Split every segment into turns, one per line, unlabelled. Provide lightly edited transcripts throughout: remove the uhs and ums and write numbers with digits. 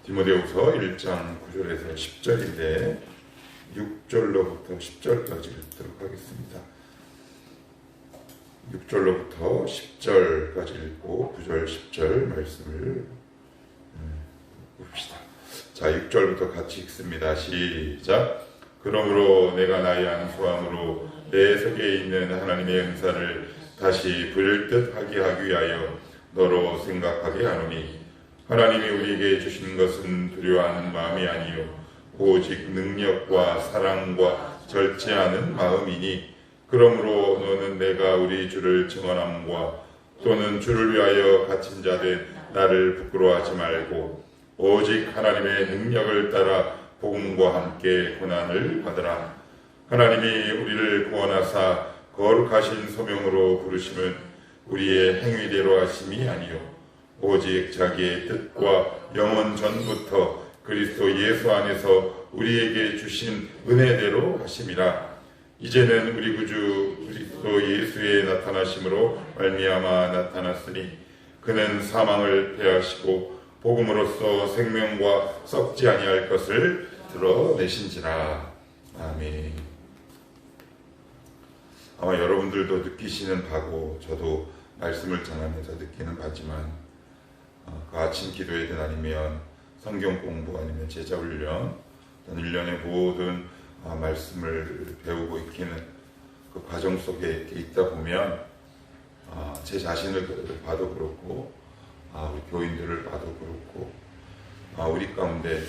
디모데후서 1장 9절에서 10절인데 6절로부터 10절까지 읽도록 하겠습니다. 6절로부터 10절까지 읽고 9절, 10절 말씀을 봅시다. 자, 6절부터 같이 읽습니다. 시작. 그러므로 내가 나의 안수함으로 내 속에 있는 하나님의 은사를 다시 부릴듯하게 하기 위하여 너로 생각하게 하노니 하나님이 우리에게 주신 것은 두려워하는 마음이 아니요 오직 능력과 사랑과 절제하는 마음이니 그러므로 너는 내가 우리 주를 증언함과 또는 주를 위하여 갇힌 자 된 나를 부끄러워하지 말고 오직 하나님의 능력을 따라 복음과 함께 고난을 받으라. 하나님이 우리를 구원하사 거룩하신 소명으로 부르심은 우리의 행위대로 하심이 아니요 오직 자기의 뜻과 영원 전부터 그리스도 예수 안에서 우리에게 주신 은혜대로 하심이라. 이제는 우리 구주 그리스도 예수의 나타나심으로 말미암아 나타났으니 그는 사망을 패하시고 복음으로써 생명과 썩지 아니할 것을 드러내신지라. 아멘. 아마 여러분들도 느끼시는 바고 저도 말씀을 전하면서 느끼는 바지만 그 아침 기도회든 아니면 성경 공부 아니면 제자 훈련 또는 1년의 모든 말씀을 배우고 익히는 그 과정 속에 이렇게 있다 보면 제 자신을 봐도 그렇고 우리 교인들을 봐도 그렇고 우리 가운데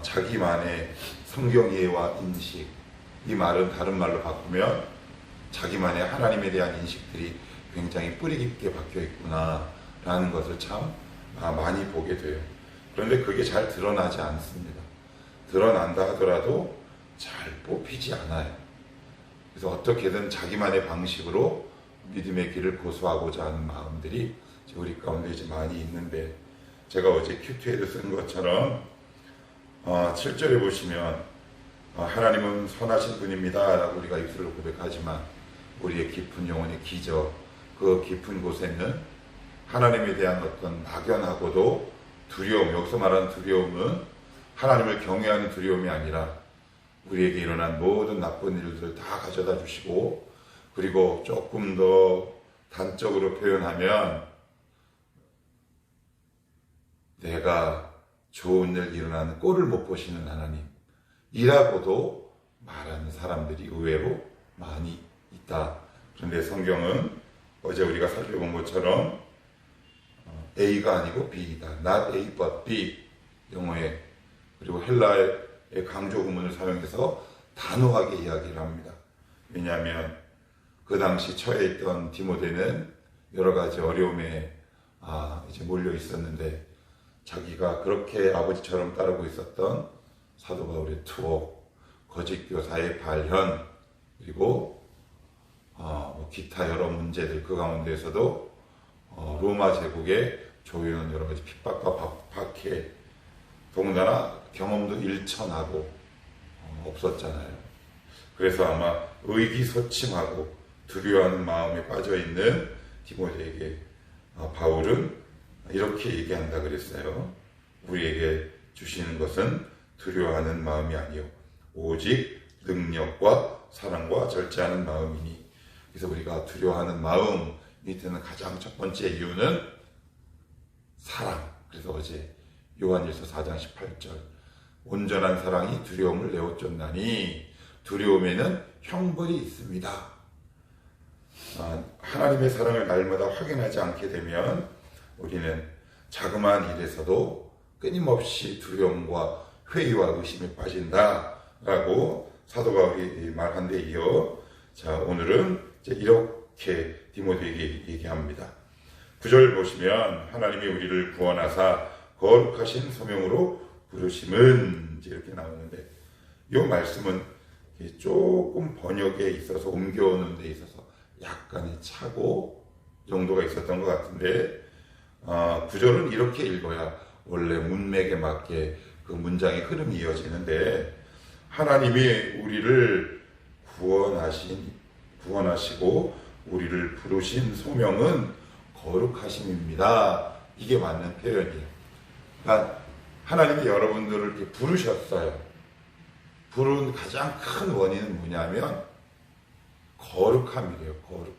자기만의 성경 이해와 인식, 이 말은 다른 말로 바꾸면 자기만의 하나님에 대한 인식들이 굉장히 뿌리 깊게 박혀 있구나 라는 것을 참 많이 보게 돼요. 그런데 그게 잘 드러나지 않습니다. 드러난다 하더라도 잘 뽑히지 않아요. 그래서 어떻게든 자기만의 방식으로 믿음의 길을 고수하고자 하는 마음들이 우리 가운데 이제 많이 있는데, 제가 어제 큐티에도 쓴 것처럼 7절에 보시면 하나님은 선하신 분입니다 라고 우리가 입술로 고백하지만 우리의 깊은 영혼의 기저, 그 깊은 곳에는 하나님에 대한 어떤 막연하고도 두려움, 여기서 말하는 두려움은 하나님을 경외하는 두려움이 아니라 우리에게 일어난 모든 나쁜 일들을 다 가져다 주시고, 그리고 조금 더 단적으로 표현하면 내가 좋은 일 일어나는 꼴을 못 보시는 하나님이라고도 말하는 사람들이 의외로 많이 있다. 그런데 성경은 어제 우리가 살펴본 것처럼 A가 아니고 B이다. Not A but B. 영어에, 그리고 헬라의 강조 구문을 사용해서 단호하게 이야기를 합니다. 왜냐하면 그 당시 처해 있던 디모데는 여러 가지 어려움에 이제 몰려 있었는데, 자기가 그렇게 아버지처럼 따르고 있었던 사도 바울의 투옥, 거짓 교사의 발현, 그리고 기타 여러 문제들, 그 가운데에서도 로마 제국의 조이는 여러 가지 핍박과 박해, 더군다나 경험도 일천하고 없었잖아요. 그래서 아마 의기소침하고 두려워하는 마음에 빠져있는 디모데에게 바울은 이렇게 얘기한다 그랬어요. 우리에게 주시는 것은 두려워하는 마음이 아니요 오직 능력과 사랑과 절제하는 마음이니. 그래서 우리가 두려워하는 마음이 드는 가장 첫 번째 이유는 사랑. 그래서 어제 요한일서 4장 18절, 온전한 사랑이 두려움을 내어쫓나니 두려움에는 형벌이 있습니다. 하나님의 사랑을 날마다 확인하지 않게 되면 우리는 자그마한 일에서도 끊임없이 두려움과 회의와 의심에 빠진다라고 사도 바울이 말한 데 이어, 자, 오늘은 이제 이렇게 디모데에게 얘기합니다. 9절 보시면 하나님이 우리를 구원하사 거룩하신 소명으로 부르심은 이렇게 나오는데, 이 말씀은 조금 번역에 있어서 옮겨오는 데 있어서 약간의 착오 정도가 있었던 것 같은데, 9절은 이렇게 읽어야 원래 문맥에 맞게 그 문장의 흐름이 이어지는데, 하나님이 우리를 구원하시고 우리를 부르신 소명은 거룩하심입니다. 이게 맞는 표현이에요. 그러니까 하나님이 여러분들을 이렇게 부르셨어요. 부른 가장 큰 원인은 뭐냐면 거룩함이래요. 거룩함.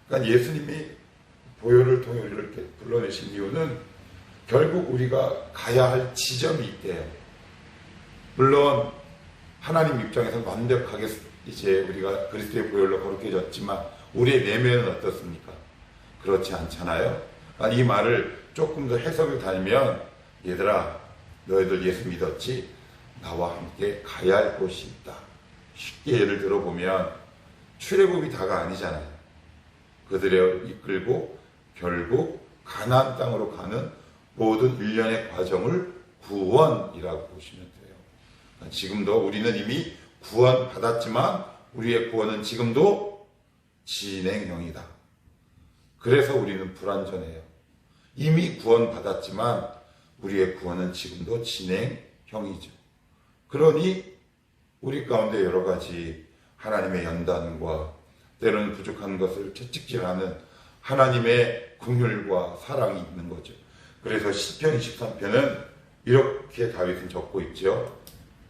그러니까 예수님이 보혈을 통해 우리를 이렇게 불러내신 이유는 결국 우리가 가야 할 지점이 있대요. 물론 하나님 입장에서는 완벽하게 이제 우리가 그리스도의 보혈로 거룩해졌지만 우리의 내면은 어떻습니까? 그렇지 않잖아요. 이 말을 조금 더 해석을 달면, 얘들아 너희들 예수 믿었지? 나와 함께 가야 할 곳이 있다. 쉽게 예를 들어보면 출애굽이 다가 아니잖아요. 그들을 이끌고 결국 가나안 땅으로 가는 모든 일련의 과정을 구원이라고 보시면 돼요. 지금도 우리는 이미 구원 받았지만 우리의 구원은 지금도 진행형이다. 그래서 우리는 불완전해요. 이미 구원 받았지만 우리의 구원은 지금도 진행형이죠. 그러니 우리 가운데 여러 가지 하나님의 연단과 때로는 부족한 것을 채찍질하는 하나님의 긍휼과 사랑이 있는 거죠. 그래서 시편 23편은 이렇게 다윗은 적고 있죠.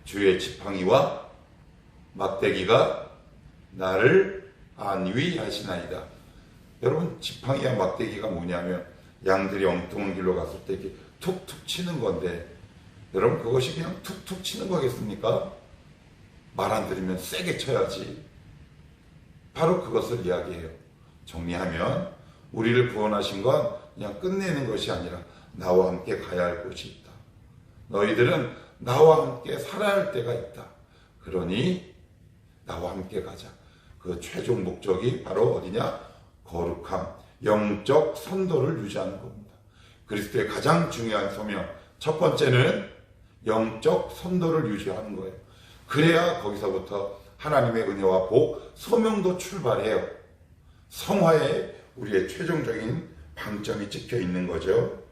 주의 지팡이와 막대기가 나를 안위하시나이다. 여러분, 지팡이와 막대기가 뭐냐면 양들이 엉뚱한 길로 갔을 때 이렇게 툭툭 치는 건데, 여러분 그것이 그냥 툭툭 치는 거겠습니까? 말 안 들으면 세게 쳐야지. 바로 그것을 이야기해요. 정리하면 우리를 구원하신 건 그냥 끝내는 것이 아니라 나와 함께 가야 할 곳이 있다. 너희들은 나와 함께 살아야 할 때가 있다. 그러니 나와 함께 가자. 그 최종 목적이 바로 어디냐? 거룩함, 영적 선도를 유지하는 겁니다. 그리스도의 가장 중요한 소명, 첫 번째는 영적 선도를 유지하는 거예요. 그래야 거기서부터 하나님의 은혜와 복, 소명도 출발해요. 성화에 우리의 최종적인 방점이 찍혀 있는 거죠.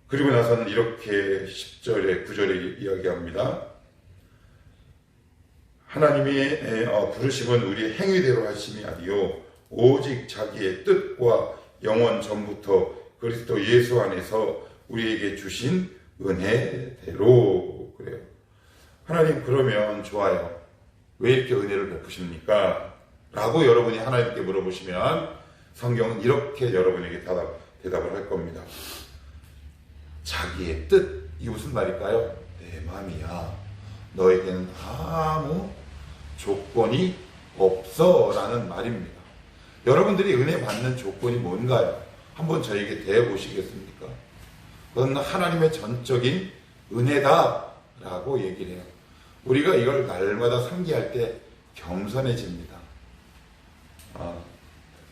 그리고 나서는 이렇게 10절에 9절에 이야기합니다. 하나님이 부르심은 우리의 행위대로 하심이 아니요 오직 자기의 뜻과 영원 전부터 그리스도 예수 안에서 우리에게 주신 은혜대로. 그래요. 하나님, 그러면 좋아요. 왜 이렇게 은혜를 베푸십니까? 라고 여러분이 하나님께 물어보시면 성경은 이렇게 여러분에게 대답을 할 겁니다. 자기의 뜻, 이게 무슨 말일까요? 내 마음이야. 너에게는 아무 조건이 없어 라는 말입니다. 여러분들이 은혜 받는 조건이 뭔가요? 한번 저에게 대해보시겠습니까? 그건 하나님의 전적인 은혜다 라고 얘기를 해요. 우리가 이걸 날마다 상기할 때 겸손해집니다.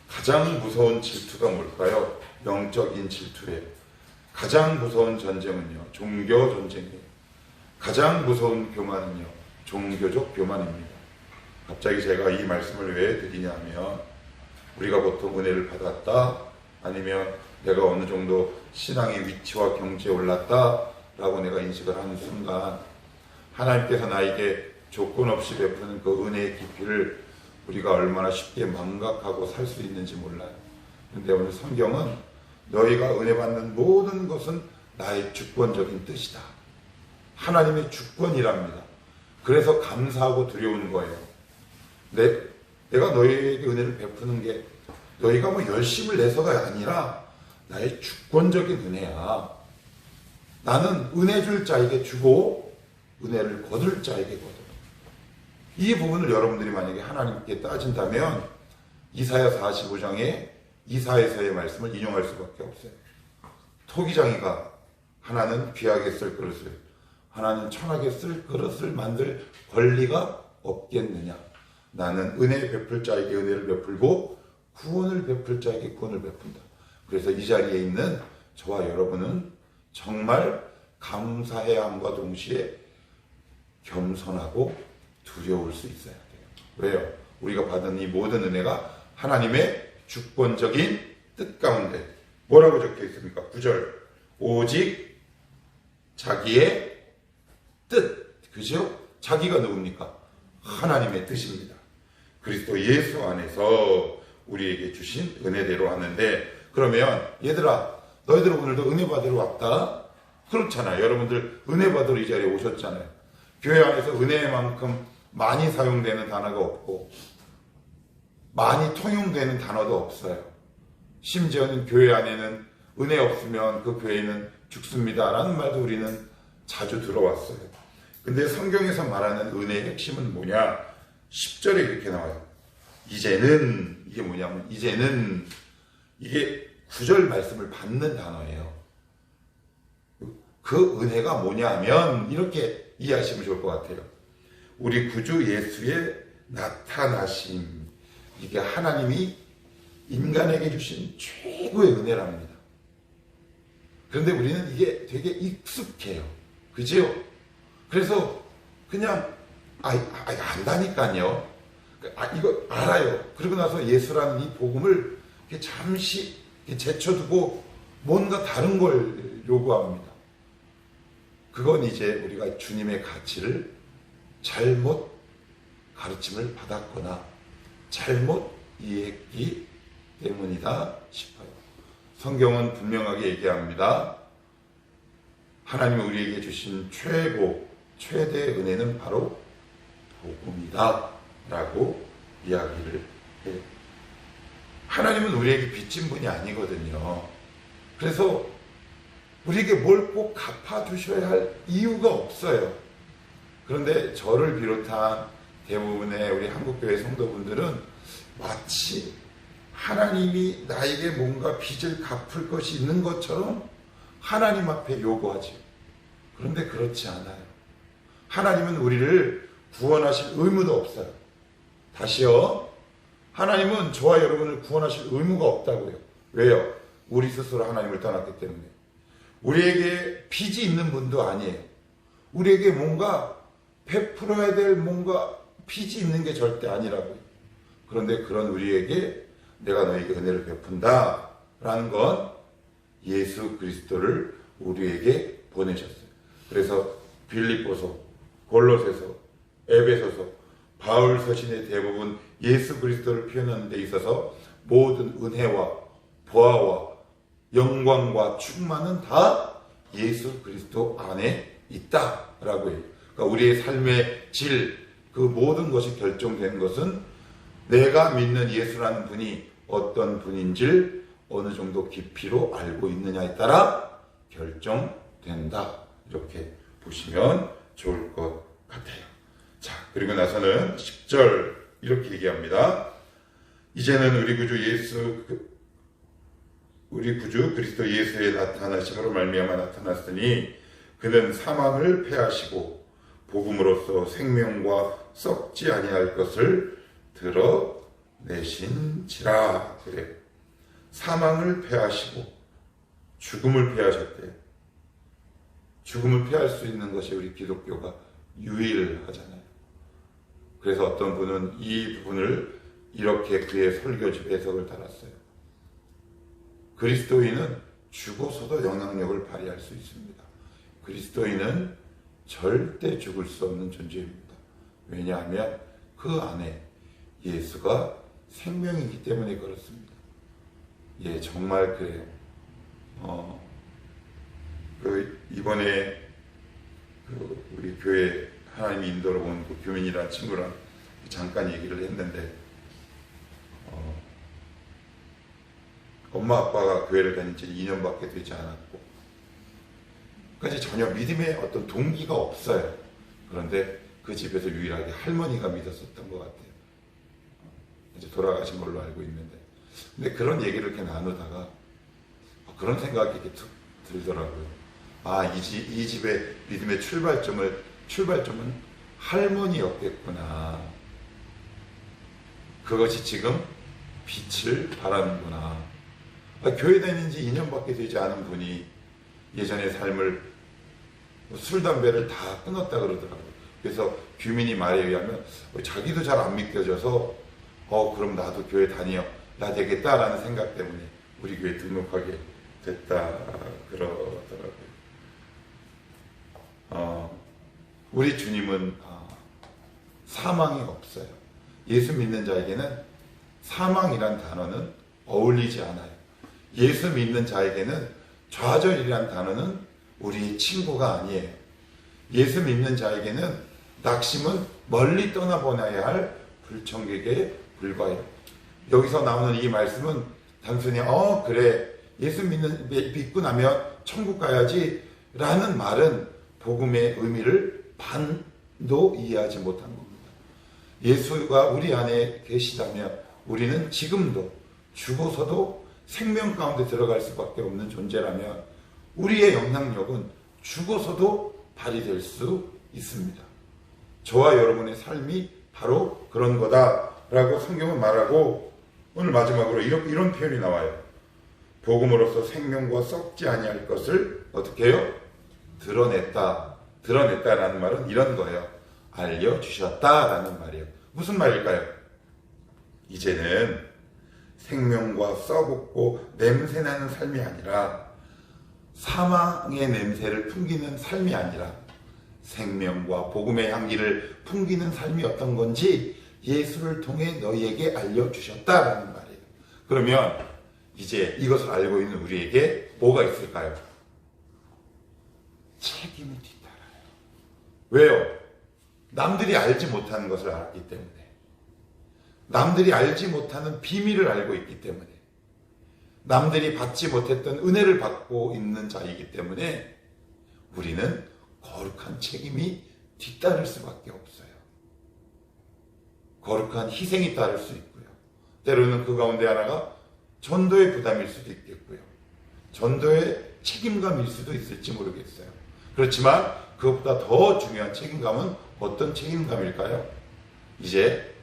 가장 무서운 질투가 뭘까요? 영적인 질투예요. 가장 무서운 전쟁은요, 종교 전쟁이에요. 가장 무서운 교만은요, 종교적 교만입니다. 갑자기 제가 이 말씀을 왜 드리냐면, 우리가 보통 은혜를 받았다, 아니면 내가 어느 정도 신앙의 위치와 경지에 올랐다 라고 내가 인식을 하는 순간 하나님께서 나에게 조건 없이 베푸는 그 은혜의 깊이를 우리가 얼마나 쉽게 망각하고 살 수 있는지 몰라요. 그런데 오늘 성경은 너희가 은혜 받는 모든 것은 나의 주권적인 뜻이다. 하나님의 주권이랍니다. 그래서 감사하고 두려운 거예요. 내가 너희에게 은혜를 베푸는 게 너희가 뭐 열심을 내서가 아니라 나의 주권적인 은혜야. 나는 은혜 줄 자에게 주고 은혜를 거둘 자에게 거둬. 이 부분을 여러분들이 만약에 하나님께 따진다면 이사야 45장에 이사야서의 말씀을 인용할 수밖에 없어요. 토기장이가 하나는 귀하게 쓸 그릇을, 하나는 천하게 쓸 그릇을 만들 권리가 없겠느냐. 나는 은혜 베풀 자에게 은혜를 베풀고 구원을 베풀 자에게 구원을 베푼다. 그래서 이 자리에 있는 저와 여러분은 정말 감사해야 함과 동시에 겸손하고 두려울 수 있어야 돼요. 왜요? 우리가 받은 이 모든 은혜가 하나님의 주권적인 뜻 가운데 뭐라고 적혀 있습니까? 9절. 오직 자기의 뜻. 그죠? 자기가 누굽니까? 하나님의 뜻입니다. 그리스도 예수 안에서 우리에게 주신 은혜대로 하는데, 그러면 얘들아, 너희들은 오늘도 은혜 받으러 왔다. 그렇잖아요. 여러분들 은혜 받으러 이 자리에 오셨잖아요. 교회 안에서 은혜만큼 많이 사용되는 단어가 없고 많이 통용되는 단어도 없어요. 심지어는 교회 안에는 은혜 없으면 그 교회는 죽습니다 라는 말도 우리는 자주 들어왔어요. 근데 성경에서 말하는 은혜의 핵심은 뭐냐? 10절에 이렇게 나와요. 이제는, 이게 뭐냐면 이제는, 이게 9절 말씀을 받는 단어예요. 그 은혜가 뭐냐면 이렇게 이해하시면 좋을 것 같아요. 우리 구주 예수의 나타나심, 이게 하나님이 인간에게 주신 최고의 은혜랍니다. 그런데 우리는 이게 되게 익숙해요. 그죠? 그래서 그냥 안다니까요. 이거 알아요. 그러고 나서 예수라는 이 복음을 잠시 제쳐두고 뭔가 다른 걸 요구합니다. 그건 이제 우리가 주님의 가치를 잘못 가르침을 받았거나 잘못 이해했기 때문이다 싶어요. 성경은 분명하게 얘기합니다. 하나님이 우리에게 주신 최대 은혜는 바로 복음이다 라고 이야기를 해요. 하나님은 우리에게 빚진 분이 아니거든요. 그래서 우리에게 뭘 꼭 갚아주셔야 할 이유가 없어요. 그런데 저를 비롯한 대부분의 우리 한국교회 성도분들은 마치 하나님이 나에게 뭔가 빚을 갚을 것이 있는 것처럼 하나님 앞에 요구하죠. 그런데 그렇지 않아요. 하나님은 우리를 구원하실 의무도 없어요. 다시요. 하나님은 저와 여러분을 구원하실 의무가 없다고요. 왜요? 우리 스스로 하나님을 떠났기 때문에. 우리에게 빚이 있는 분도 아니에요. 우리에게 뭔가 베풀어야 될 뭔가 빚이 있는 게 절대 아니라고요. 그런데 그런 우리에게 내가 너에게 은혜를 베푼다 라는 건 예수 그리스도를 우리에게 보내셨어요. 그래서 빌립보서, 골로새서, 에베소서, 바울 서신의 대부분 예수 그리스도를 표현하는 데 있어서 모든 은혜와 보아와 영광과 충만은 다 예수 그리스도 안에 있다라고 해요. 그러니까 우리의 삶의 질, 그 모든 것이 결정된 것은 내가 믿는 예수라는 분이 어떤 분인지를 어느 정도 깊이로 알고 있느냐에 따라 결정된다. 이렇게 보시면 좋을 것 같아요. 자, 그리고 나서는 10절 이렇게 얘기합니다. 이제는 우리 구주 그리스도 예수의 나타나심으로 말미암아 나타났으니 그는 사망을 패하시고 복음으로써 생명과 썩지 아니할 것을 드러내신지라. 그래. 사망을 패하시고 죽음을 패하셨대요. 죽음을 패할 수 있는 것이 우리 기독교가 유일하잖아요. 그래서 어떤 분은 이 부분을 이렇게 그의 설교집 해석을 달았어요. 그리스도인은 죽어서도 영향력을 발휘할 수 있습니다. 그리스도인은 절대 죽을 수 없는 존재입니다. 왜냐하면 그 안에 예수가 생명이기 때문에 그렇습니다. 예, 정말 그래요. 이번에 우리 교회 하나님이 인도로 온 그 교민이라는 친구랑 잠깐 얘기를 했는데, 엄마 아빠가 교회를 다닌 지 2년밖에 되지 않았고, 그까지 전혀 믿음의 어떤 동기가 없어요. 그런데 그 집에서 유일하게 할머니가 믿었었던 것 같아요. 이제 돌아가신 걸로 알고 있는데, 근데 그런 얘기를 이렇게 나누다가 그런 생각이 이렇게 툭 들더라고요. 이 집의 믿음의 출발점은 할머니였겠구나. 그것이 지금 빛을 발하는구나. 교회 다닌 지 2년밖에 되지 않은 분이 예전의 삶을 술, 담배를 다 끊었다 그러더라고요. 그래서 규민이 말에 의하면 자기도 잘 안 믿겨져서 그럼 나도 교회 다녀야 되겠다라는 생각 때문에 우리 교회 등록하게 됐다 그러더라고요. 우리 주님은 사망이 없어요. 예수 믿는 자에게는 사망이란 단어는 어울리지 않아요. 예수 믿는 자에게는 좌절이란 단어는
우리 친구가 아니에요. 예수 믿는 자에게는 낙심은 멀리 떠나보내야 할 불청객에 불과해요. 여기서 나오는 이 말씀은 단순히 그래 예수 믿고 나면 천국 가야지 라는 말은 복음의 의미를 반도 이해하지 못한 겁니다. 예수가 우리 안에 계시다면 우리는 지금도 죽어서도 생명 가운데 들어갈 수밖에 없는 존재라면 우리의 영향력은 죽어서도 발휘될 수 있습니다. 저와 여러분의 삶이 바로 그런 거다라고 성경은 말하고 오늘 마지막으로 이런 표현이 나와요. 복음으로서 생명과 썩지 아니할 것을 어떻게 해요? 드러냈다라는 말은 이런 거예요. 알려주셨다라는 말이에요. 무슨 말일까요? 이제는 생명과 썩고 냄새나는 삶이 아니라 사망의 냄새를 풍기는 삶이 아니라 생명과 복음의 향기를 풍기는 삶이 어떤 건지 예수를 통해 너희에게 알려주셨다라는 말이에요. 그러면 이제 이것을 알고 있는 우리에게 뭐가 있을까요? 책임이 뒤따라요. 왜요? 남들이 알지 못하는 것을 알았기 때문에, 남들이 알지 못하는 비밀을 알고 있기 때문에, 남들이 받지 못했던 은혜를 받고 있는 자이기 때문에 우리는 거룩한 책임이 뒤따를 수밖에 없어요. 거룩한 희생이 따를 수 있고요. 때로는 그 가운데 하나가 전도의 부담일 수도 있겠고요. 전도의 책임감일 수도 있을지 모르겠어요. 그렇지만 그것보다 더 중요한 책임감은 어떤 책임감일까요? 이제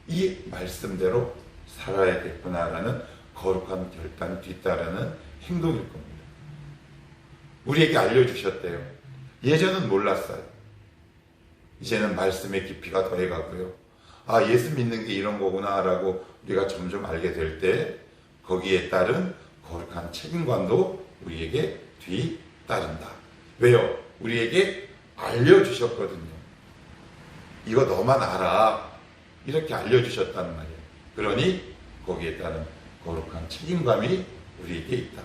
이 말씀대로 살아야겠구나라는 거룩한 결단이 뒤따르는 행동일 겁니다. 우리에게 알려주셨대요. 예전은 몰랐어요. 이제는 말씀의 깊이가 더해가고요. 예수 믿는 게 이런 거구나 라고 우리가 점점 알게 될 때 거기에 따른 거룩한 책임감도 우리에게 뒤따른다. 왜요? 우리에게 알려주셨거든요. 이거 너만 알아. 이렇게 알려주셨다는 말이에요. 그러니 거기에 따른 거룩한 책임감이 우리에게 있다.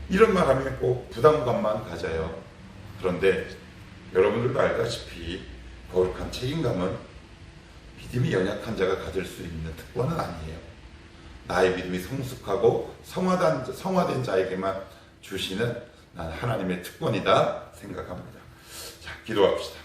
이런 말 하면 꼭 부담감만 가져요. 그런데 여러분들도 알다시피 거룩한 책임감은 믿음이 연약한 자가 가질 수 있는 특권은 아니에요. 나의 믿음이 성숙하고 성화된 자에게만 주시는 하나님의 특권이다 생각합니다. 자, 기도합시다.